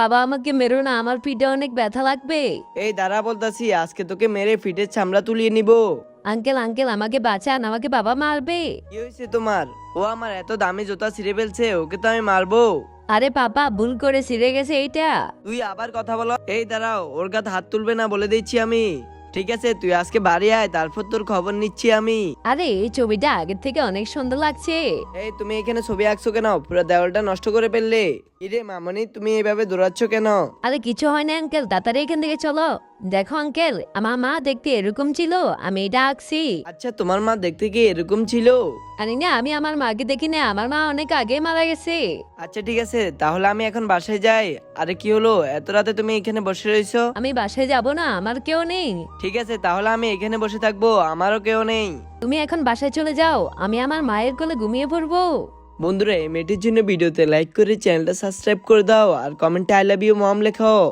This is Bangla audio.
বাবা আমাকে মেরো না, আমার পিঠে অনেক ব্যথা লাগবে। এই দাঁড়া বলতাছি, আজকে তোকে মেরে ফিটের চামড়া তুলিয়ে নিব। আঙ্কেল আঙ্কেল আমাকে বাঁচান, আমাকে বাবা মারবে। কি হয়েছে তোমার? ও আমার এত দামি জুতা ছিঁড়ে ফেলছে, ওকে তো আমি মারবো। আরে পাপা ভুল করে ছিঁড়ে গেছে এইটা। তুই আবার কথা বলো। এই দাঁড়াও, ওর গায়ে হাত তুলবে না বলে দিচ্ছি আমি। ঠিক আছে, তুই আজকে বাড়ি আয়, তারপর তোর খবর নিচ্ছি আমি। আরে এই ছবিটা আগের থেকে অনেক সুন্দর লাগছে। এই তুমি এখানে ছবি আঁকছো কেন? পুরো দেওয়ালটা নষ্ট করে ফেললে। ইরে মামনি, তুমি এইভাবে দৌড়াচ্ছ কেন? আরে কিছু হয় না আঙ্কেল, তাড়াতাড়ি এখান থেকে চলো। দেখো আঙ্কেল, আমার মা দেখতে এরকম ছিল, আমি এটা আঁকছি। আচ্ছা, তোমার মা দেখতে কি এরকম ছিল? জানি না, আমি আমার মাকে দেখি না, আমার মা অনেক আগে মারা গেছে। আচ্ছা ঠিক আছে, তাহলে আমি এখন বাসায় যাই। আরে কি হলো, এত রাতে তুমি এখানে বসে রইছো? আমি বাসায় যাব না, আমার কেউ নেই। ঠিক আছে, তাহলে আমি এখানে বসে থাকবো, আমারও কেউ নেই। তুমি এখন বাসায় চলে যাও, আমি আমার মায়ের কোলে ঘুমিয়ে পড়বো। বন্ধুরা, এই মেয়েটির জন্য ভিডিওতে লাইক করে চ্যানেলটা সাবস্ক্রাইব করে দাও আর কমেন্টে আই লাভ ইউ মম লেখাও।